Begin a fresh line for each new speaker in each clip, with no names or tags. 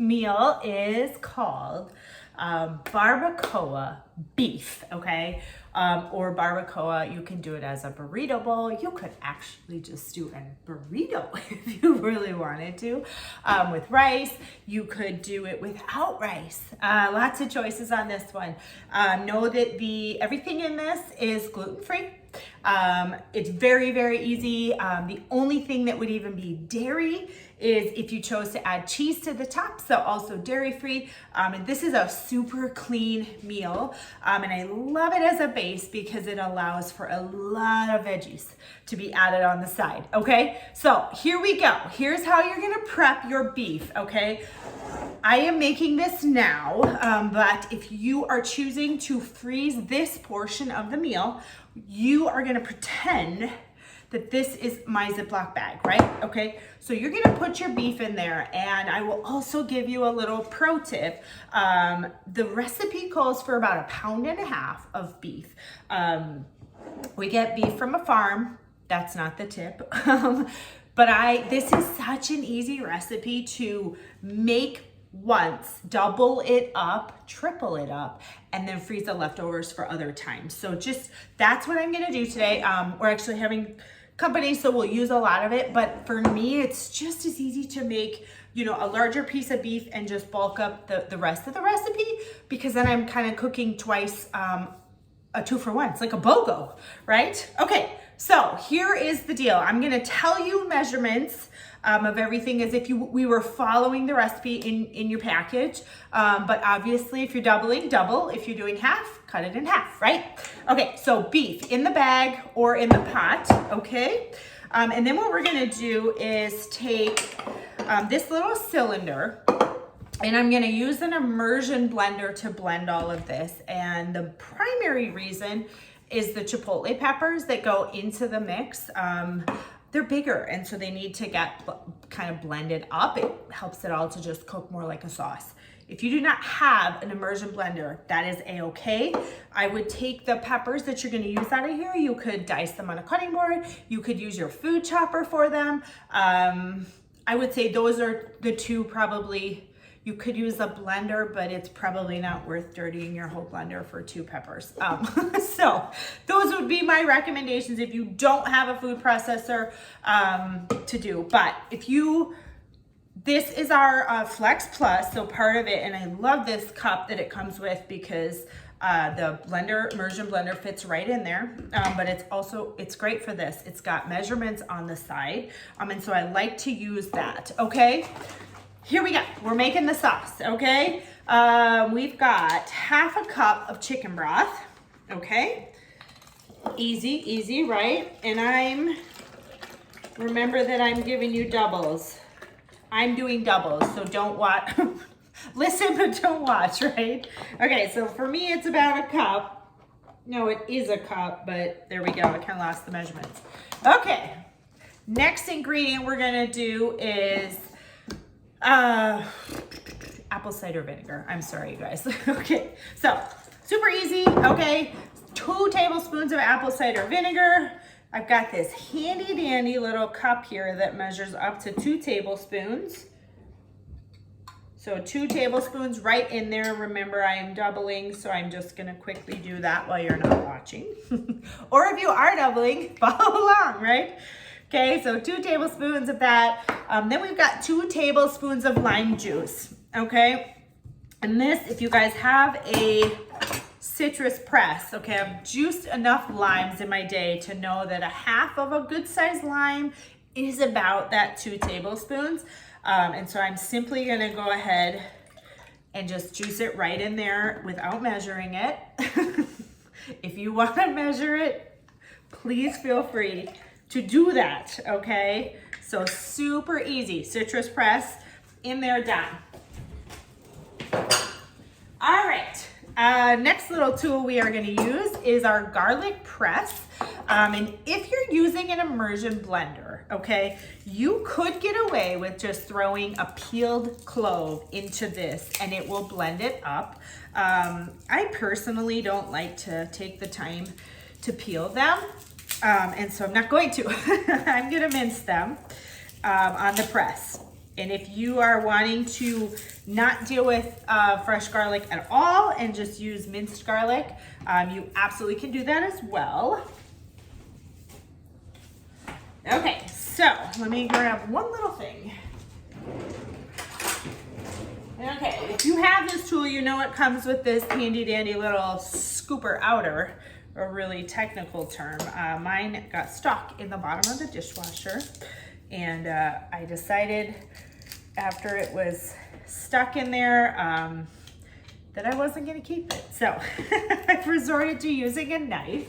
meal is called barbacoa beef, okay? Or barbacoa, you can do it as a burrito bowl. You could actually just do a burrito if you really wanted to, with rice. You could do it without rice. Lots of choices on this one. Know that everything in this is gluten-free. It's very, very easy. The only thing that would even be dairy is if you chose to add cheese to the top, so also dairy-free. And this is a super clean meal, and I love it as a base because it allows for a lot of veggies to be added on the side, okay? So here we go. Here's how you're gonna prep your beef, okay? I am making this now, but if you are choosing to freeze this portion of the meal, you are gonna pretend that this is my Ziploc bag, right? Okay, so you're gonna put your beef in there, and I will also give you a little pro tip. The recipe calls for about 1.5 pounds of beef. We get beef from a farm. That's not the tip. But this is such an easy recipe to make once, double it up, triple it up, and then freeze the leftovers for other times. So that's what I'm gonna do today. We're actually having company, so we'll use a lot of it, but for me, it's just as easy to make, a larger piece of beef and just bulk up the rest of the recipe, because then I'm kind of cooking twice, a 2-for-1. It's like a BOGO, right? Okay, so here is the deal. I'm gonna tell you measurements of everything as if we were following the recipe in your package. But obviously, if you're doubling, double. If you're doing half, cut it in half, right? Okay, so beef in the bag or in the pot, okay? And then what we're gonna do is take this little cylinder, and I'm gonna use an immersion blender to blend all of this. And the primary reason is the chipotle peppers that go into the mix. They're bigger, and so they need to get kind of blended up. It helps it all to just cook more like a sauce. If you do not have an immersion blender, that is a-okay. I would take the peppers that you're gonna use out of here. You could dice them on a cutting board. You could use your food chopper for them. I would say those are the two probably. You could use a blender, but it's probably not worth dirtying your whole blender for 2 peppers. So those would be my recommendations if you don't have a food processor to do. But this is our Flex Plus, so part of it, and I love this cup that it comes with because the immersion blender fits right in there, but it's great for this. It's got measurements on the side, and so I like to use that, okay? Here we go. We're making the sauce, okay? We've got 1/2 cup of chicken broth, okay? Easy, right? And remember that I'm giving you doubles. I'm doing doubles, so don't watch. Listen, but don't watch, right? Okay, so for me, it's about 1 cup. No, it is 1 cup, but there we go. I kind of lost the measurements. Okay, next ingredient we're gonna do is apple cider vinegar. I'm sorry, you guys. Okay, so super easy, okay? 2 tablespoons of apple cider vinegar. I've got this handy dandy little cup here that measures up to 2 tablespoons. So 2 tablespoons right in there. Remember, I am doubling, so I'm just gonna quickly do that while you're not watching. Or if you are doubling, follow along, right? Okay, so 2 tablespoons of that. Then we've got 2 tablespoons of lime juice, okay? And this, if you guys have a citrus press, okay, I've juiced enough limes in my day to know that 1/2 of a good sized lime is about that 2 tablespoons. And so I'm simply gonna go ahead and just juice it right in there without measuring it. If you wanna measure it, please feel free to do that, okay? So super easy, citrus press in there, done. All right, next little tool we are gonna use is our garlic press. And if you're using an immersion blender, okay, you could get away with just throwing a peeled clove into this and it will blend it up. I personally don't like to take the time to peel them. And so I'm not going to. I'm gonna mince them on the press. And if you are wanting to not deal with fresh garlic at all and just use minced garlic, you absolutely can do that as well. Okay, so let me grab one little thing. Okay, if you have this tool, you know it comes with this handy dandy little scooper outer, a really technical term. Mine got stuck in the bottom of the dishwasher, and I decided after it was stuck in there that I wasn't gonna keep it. So I've resorted to using a knife,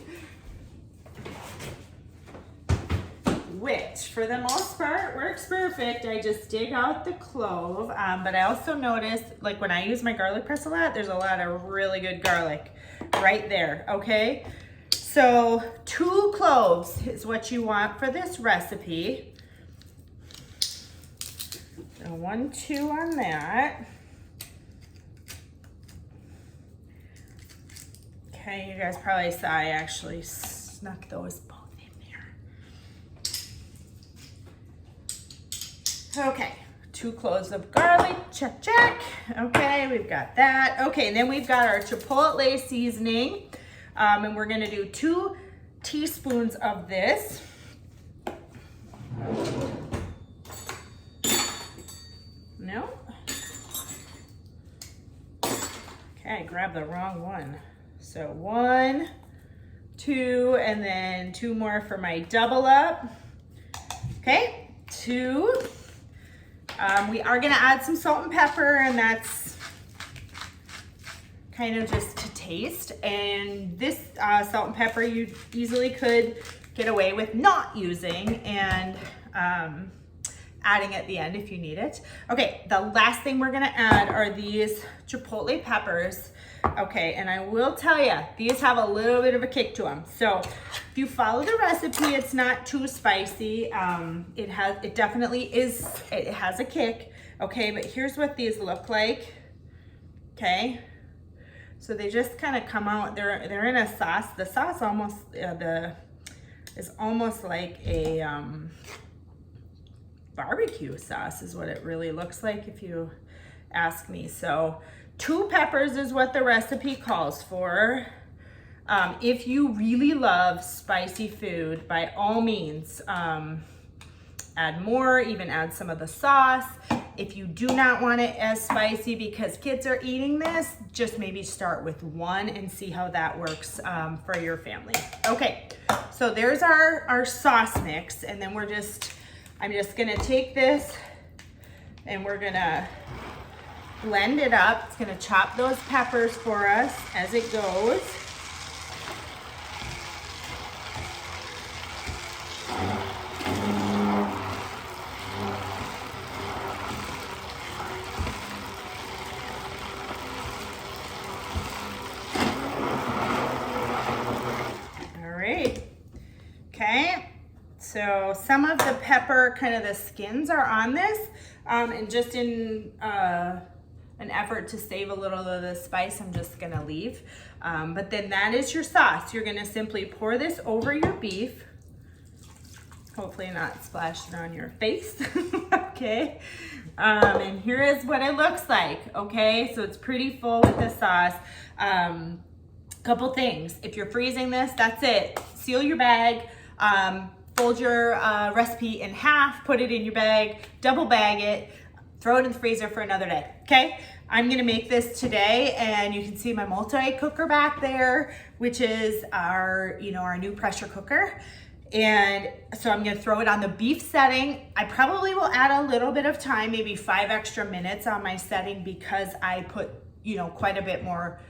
which for the most part works perfect. I just dig out the clove, but I also noticed, like when I use my garlic press a lot, there's a lot of really good garlic right there, okay? So 2 cloves is what you want for this recipe. So 1, 2 on that. Okay, you guys probably saw I actually snuck those both in there. Okay, 2 cloves of garlic, check, check. Okay, we've got that. Okay, and then we've got our chipotle seasoning, and we're gonna do 2 teaspoons of this. No? Okay, I grabbed the wrong one. So 1, 2, and then 2 more for my double up. Okay, 2. We are gonna add some salt and pepper, and that's kind of just to taste. And this salt and pepper you easily could get away with not using, and adding at the end if you need it. Okay, the last thing we're gonna add are these chipotle peppers. Okay, and I will tell you, these have a little bit of a kick to them. So if you follow the recipe, it's not too spicy. It definitely is, it has a kick. Okay, but here's what these look like. Okay, so they just kind of come out, they're in a sauce. The sauce almost, is almost like a, barbecue sauce is what it really looks like if you ask me. So 2 peppers is what the recipe calls for. If you really love spicy food, by all means, add more, even add some of the sauce. If you do not want it as spicy because kids are eating this, just maybe start with 1 and see how that works for your family. Okay, so there's our sauce mix, and then I'm just gonna take this and we're gonna blend it up. It's gonna chop those peppers for us as it goes. All right, okay. So some of the pepper, kind of the skins are on this, and just in an effort to save a little of the spice, I'm just gonna leave. But then that is your sauce. You're gonna simply pour this over your beef. Hopefully not splashed on your face, okay? And here is what it looks like, okay? So it's pretty full with the sauce. Couple things, if you're freezing this, that's it. Seal your bag. Fold your recipe in half, put it in your bag, double bag it, throw it in the freezer for another day, okay? I'm gonna make this today, and you can see my multi-cooker back there, which is our new pressure cooker. And so I'm gonna throw it on the beef setting. I probably will add a little bit of time, maybe 5 extra minutes on my setting, because I put, quite a bit more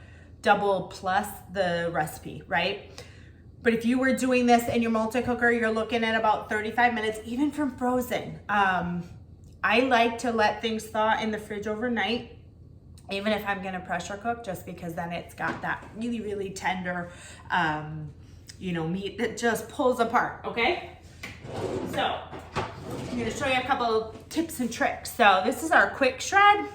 double plus the recipe, right? But if you were doing this in your multi-cooker, you're looking at about 35 minutes, even from frozen. I like to let things thaw in the fridge overnight, even if I'm gonna pressure cook, just because then it's got that really, really tender, meat that just pulls apart, okay? So I'm gonna show you a couple tips and tricks. So this is our quick shred,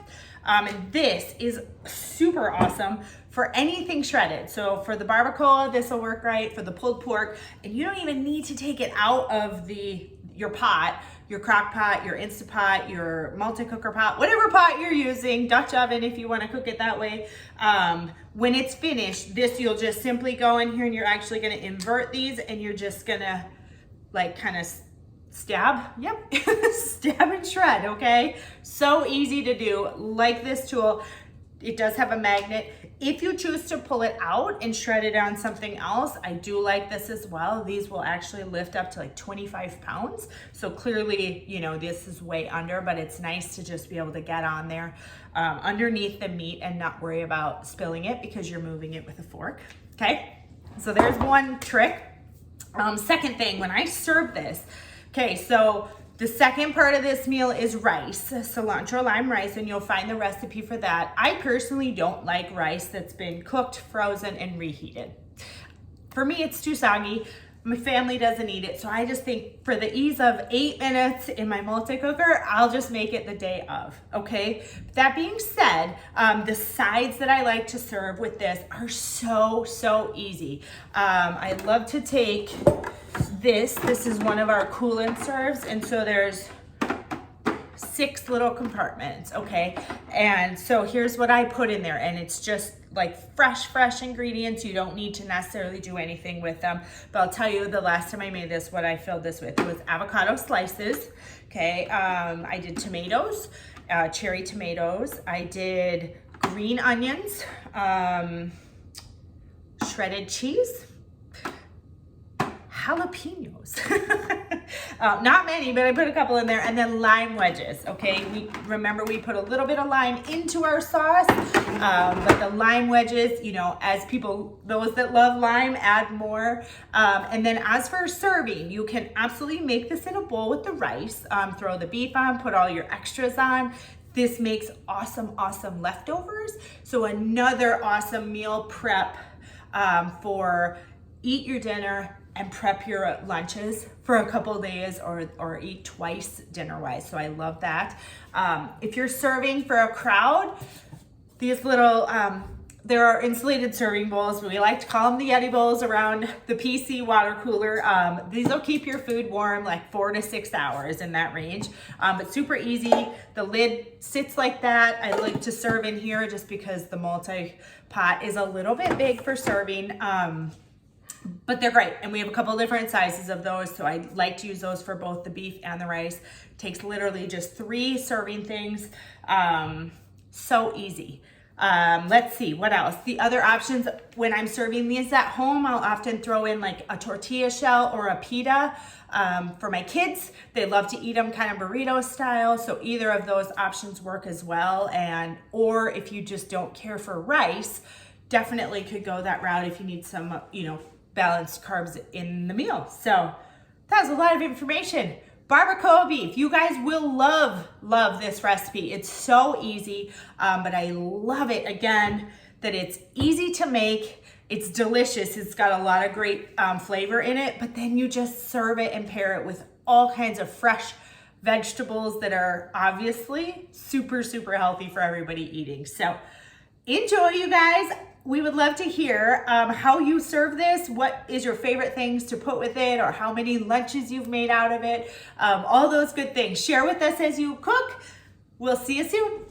and this is super awesome for anything shredded. So for the barbacoa, this will work right, for the pulled pork, and you don't even need to take it out of the your pot, your crock pot, your Instapot, your multi-cooker pot, whatever pot you're using, Dutch oven if you want to cook it that way. When it's finished, this you'll just simply go in here and you're actually going to invert these and you're just going to like kind of stab, yep, stab and shred, okay? So easy to do, like this tool. It does have a magnet. If you choose to pull it out and shred it on something else, I do like this as well. These will actually lift up to like 25 pounds. So clearly, you know, this is way under, but it's nice to just be able to get on there underneath the meat and not worry about spilling it because you're moving it with a fork, okay? So there's one trick. Second thing, when I serve this, okay, so the second part of this meal is rice, cilantro lime rice, and you'll find the recipe for that. I personally don't like rice that's been cooked, frozen, and reheated. For me, it's too soggy. My family doesn't eat it, so I just think for the ease of 8 minutes in my multi-cooker, I'll just make it the day of, okay? That being said, the sides that I like to serve with this are so easy. I love to take this is one of our coolant serves, and so there's 6 little compartments, okay? And so here's what I put in there, and it's just like fresh ingredients. You don't need to necessarily do anything with them, but I'll tell you the last time I made this, what I filled this with. It was avocado slices, okay? I did tomatoes, cherry tomatoes. I did green onions, shredded cheese, jalapenos. Not many, but I put a couple in there, and then lime wedges, okay? We put a little bit of lime into our sauce, but the lime wedges, you know, as people, those that love lime, add more. And then as for serving, you can absolutely make this in a bowl with the rice, throw the beef on, put all your extras on. This makes awesome leftovers. So another awesome meal prep for eat your dinner and prep your lunches for a couple of days, or eat twice dinner-wise. So I love that. If you're serving for a crowd, these little, there are insulated serving bowls. We like to call them the Yeti bowls around the PC water cooler. These will keep your food warm like 4 to 6 hours, in that range. But super easy. The lid sits like that. I like to serve in here just because the multi-pot is a little bit big for serving. But they're great, and we have a couple different sizes of those, so I like to use those for both the beef and the rice. Takes literally just 3 serving things. So easy. Let's see, what else? The other options, when I'm serving these at home, I'll often throw in like a tortilla shell or a pita. For my kids, they love to eat them kind of burrito style, so either of those options work as well. Or if you just don't care for rice, definitely could go that route if you need some, you know, balanced carbs in the meal. So that was a lot of information. Barbacoa beef. You guys will love this recipe. It's so easy, but I love it, again, that it's easy to make. It's delicious. It's got a lot of great flavor in it, but then you just serve it and pair it with all kinds of fresh vegetables that are obviously super healthy for everybody eating. So enjoy, you guys. We would love to hear how you serve this. What is your favorite things to put with it, or how many lunches you've made out of it? All those good things. Share with us as you cook. We'll see you soon.